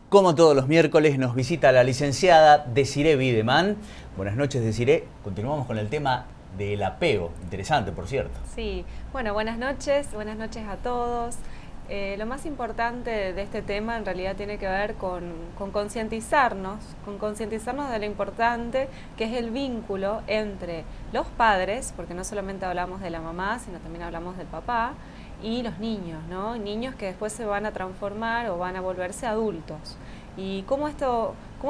Como todos los miércoles nos visita la licenciada Desiré Bideman. Buenas noches, Desiré. Continuamos con el tema del apego. Interesante, por cierto. Sí, bueno, buenas noches a todos. Lo más importante de este tema en realidad tiene que ver con concientizarnos de lo importante que es el vínculo entre los padres, porque no solamente hablamos de la mamá, sino también hablamos del papá, y los niños, ¿no? Niños que después se van a transformar o van a volverse adultos. Y cómo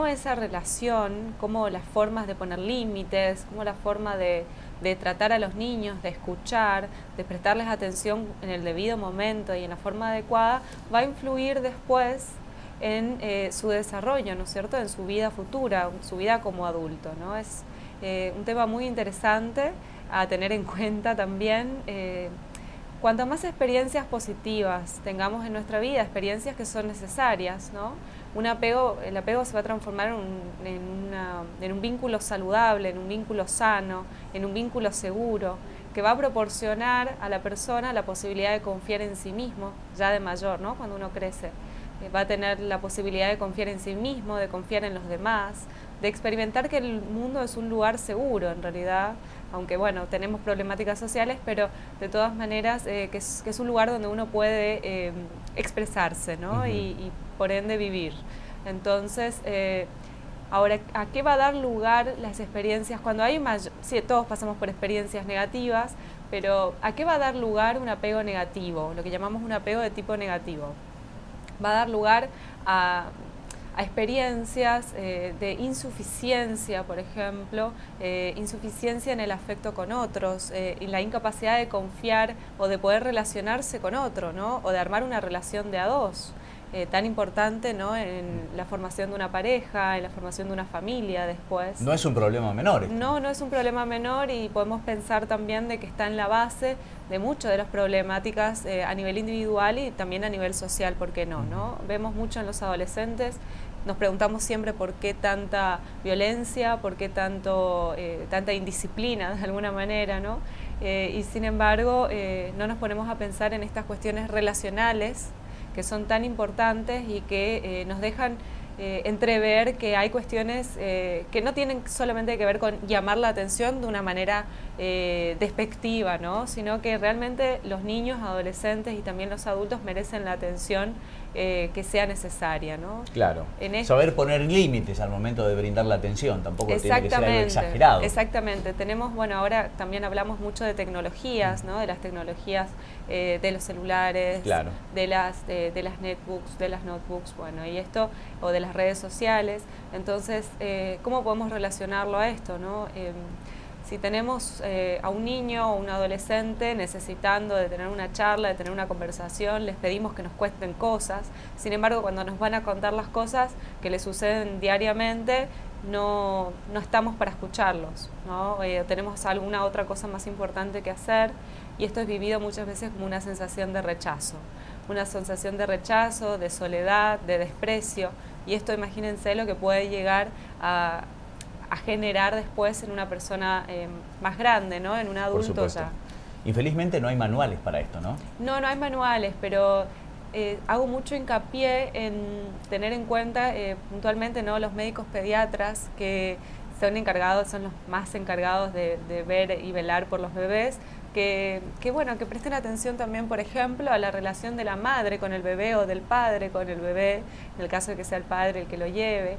esa relación, cómo las formas de poner límites, cómo la forma de tratar a los niños, de escuchar, de prestarles atención en el debido momento y en la forma adecuada, va a influir después en su desarrollo, ¿no es cierto?, en su vida futura, su vida como adulto, ¿no? Es un tema muy interesante a tener en cuenta también. Cuanto más experiencias positivas tengamos en nuestra vida, experiencias que son necesarias, ¿no? El apego se va a transformar en un vínculo saludable, en un vínculo sano, en un vínculo seguro, que va a proporcionar a la persona la posibilidad de confiar en sí mismo, ya de mayor, ¿no? Cuando uno crece, va a tener la posibilidad de confiar en sí mismo, de confiar en los demás, de experimentar que el mundo es un lugar seguro en realidad, aunque bueno, tenemos problemáticas sociales, pero de todas maneras que es un lugar donde uno puede expresarse, ¿no? Y por ende vivir. Entonces, ahora, ¿a qué va a dar lugar las experiencias? Cuando hay sí, todos pasamos por experiencias negativas, pero ¿a qué va a dar lugar un apego negativo? Lo que llamamos un apego de tipo negativo. Va a dar lugar a experiencias de insuficiencia, por ejemplo, insuficiencia en el afecto con otros, y la incapacidad de confiar o de poder relacionarse con otro, ¿no? O de armar una relación de a dos, tan importante, ¿no?, en la formación de una pareja, en la formación de una familia después. No es un problema menor. No es un problema menor, y podemos pensar también de que está en la base de muchas de las problemáticas a nivel individual y también a nivel social, ¿por qué no? Vemos mucho en los adolescentes, nos preguntamos siempre por qué tanta violencia, por qué tanta indisciplina de alguna manera, ¿no? Y sin embargo no nos ponemos a pensar en estas cuestiones relacionales que son tan importantes y que nos dejan entrever que hay cuestiones que no tienen solamente que ver con llamar la atención de una manera despectiva, ¿no?, sino que realmente los niños, adolescentes y también los adultos merecen la atención que sea necesaria, ¿no? Claro. Saber poner límites al momento de brindar la atención, tampoco tiene que ser algo exagerado. Exactamente. Tenemos, bueno, ahora también hablamos mucho de tecnologías, ¿no?, de las tecnologías de los celulares, claro, de las netbooks, de las notebooks, bueno, y esto, o de las redes sociales. Entonces, ¿cómo podemos relacionarlo a esto, no? Si tenemos a un niño o un adolescente necesitando de tener una charla, de tener una conversación, les pedimos que nos cuenten cosas. Sin embargo, cuando nos van a contar las cosas que les suceden diariamente, no estamos para escucharlos, ¿no? Tenemos alguna otra cosa más importante que hacer, y esto es vivido muchas veces como una sensación de rechazo. Una sensación de rechazo, de soledad, de desprecio, y esto, imagínense lo que puede llegar a generar después en una persona más grande, ¿no?, en un adulto ya. Infelizmente no hay manuales para esto, ¿no? No hay manuales, pero hago mucho hincapié en tener en cuenta puntualmente, ¿no?, los médicos pediatras que son los más encargados de ver y velar por los bebés, que presten atención también, por ejemplo, a la relación de la madre con el bebé o del padre con el bebé, en el caso de que sea el padre el que lo lleve,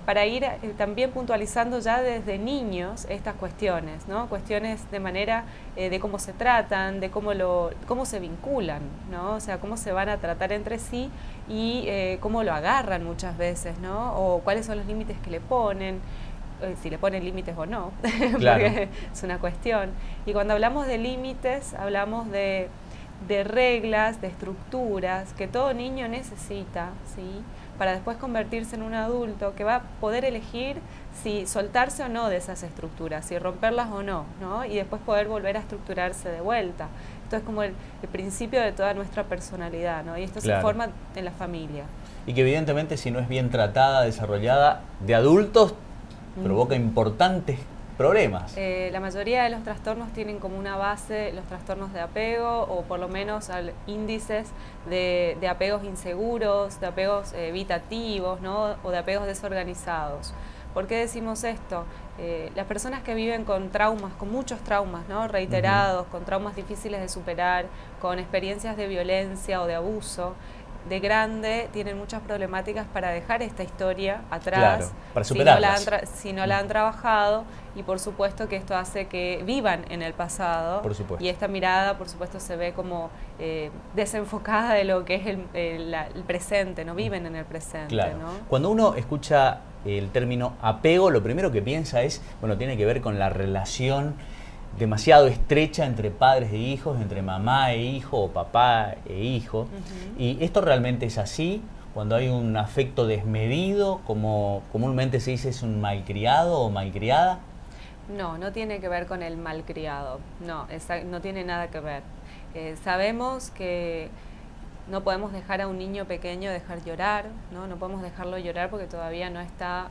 para ir también puntualizando ya desde niños estas cuestiones, ¿no? Cuestiones de manera de cómo se tratan, de cómo se vinculan, ¿no? O sea, cómo se van a tratar entre sí y cómo lo agarran muchas veces, ¿no? O cuáles son los límites que le ponen, si le ponen límites o no, claro, porque es una cuestión. Y cuando hablamos de límites, hablamos de reglas, de estructuras que todo niño necesita, ¿sí?, para después convertirse en un adulto que va a poder elegir si soltarse o no de esas estructuras, si romperlas o no, ¿no? Y después poder volver a estructurarse de vuelta. Esto es como el principio de toda nuestra personalidad, ¿no? Y esto claro, se forma en la familia. Y que evidentemente, si no es bien tratada, desarrollada, de adultos, provoca importantes problemas. La mayoría de los trastornos tienen como una base los trastornos de apego, o por lo menos índices de apegos inseguros, de apegos evitativos, ¿no? O de apegos desorganizados. ¿Por qué decimos esto? Las personas que viven con traumas, con muchos traumas, ¿no? Reiterados, con traumas difíciles de superar, con experiencias de violencia o de abuso, de grande tienen muchas problemáticas para dejar esta historia atrás, claro, para superarlas. Si no la han trabajado, y por supuesto que esto hace que vivan en el pasado, por supuesto. Y esta mirada por supuesto se ve como desenfocada de lo que es el presente, no viven en el presente. Claro. ¿No? Cuando uno escucha el término apego, lo primero que piensa es, bueno, tiene que ver con la relación demasiado estrecha entre padres e hijos, entre mamá e hijo o papá e hijo. Y esto realmente es así. Cuando hay un afecto desmedido, como comúnmente se dice, es un malcriado o malcriada. No, no tiene que ver con el malcriado, no, no tiene nada que ver. Sabemos que no podemos dejar a un niño pequeño dejar llorar, ¿no? No podemos dejarlo llorar porque todavía no está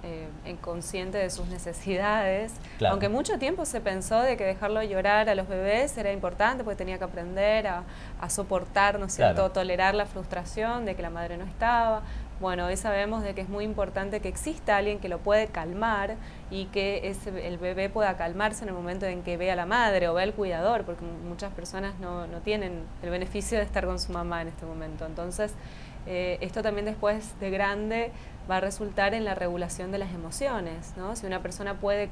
consciente de sus necesidades. Claro. Aunque mucho tiempo se pensó de que dejarlo llorar a los bebés era importante porque tenía que aprender a soportar, ¿no es cierto?, claro, tolerar la frustración de que la madre no estaba. Bueno, hoy sabemos de que es muy importante que exista alguien que lo puede calmar y que el bebé pueda calmarse en el momento en que ve a la madre o ve al cuidador, porque muchas personas no tienen el beneficio de estar con su mamá en este momento. Entonces, esto también después de grande va a resultar en la regulación de las emociones, ¿no? Si una persona puede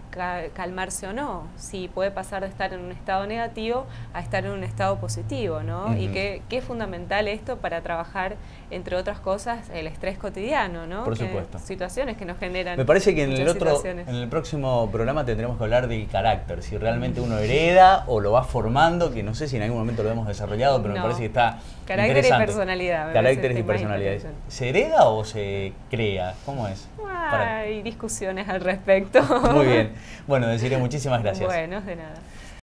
calmarse o no, si puede pasar de estar en un estado negativo a estar en un estado positivo, ¿no? Y que es fundamental esto para trabajar, entre otras cosas, el estrés cotidiano, ¿no? Por supuesto. Situaciones que nos generan. Me parece que en el próximo programa tendremos que hablar del carácter, si realmente uno hereda o lo va formando, que no sé si en algún momento lo hemos desarrollado, pero me parece que está carácter interesante. Y personalidad. Carácter y personalidad. ¿Se hereda o se crea? ¿Cómo es? Hay discusiones al respecto. Muy bien. Bueno, Desiree, muchísimas gracias. Bueno, de nada.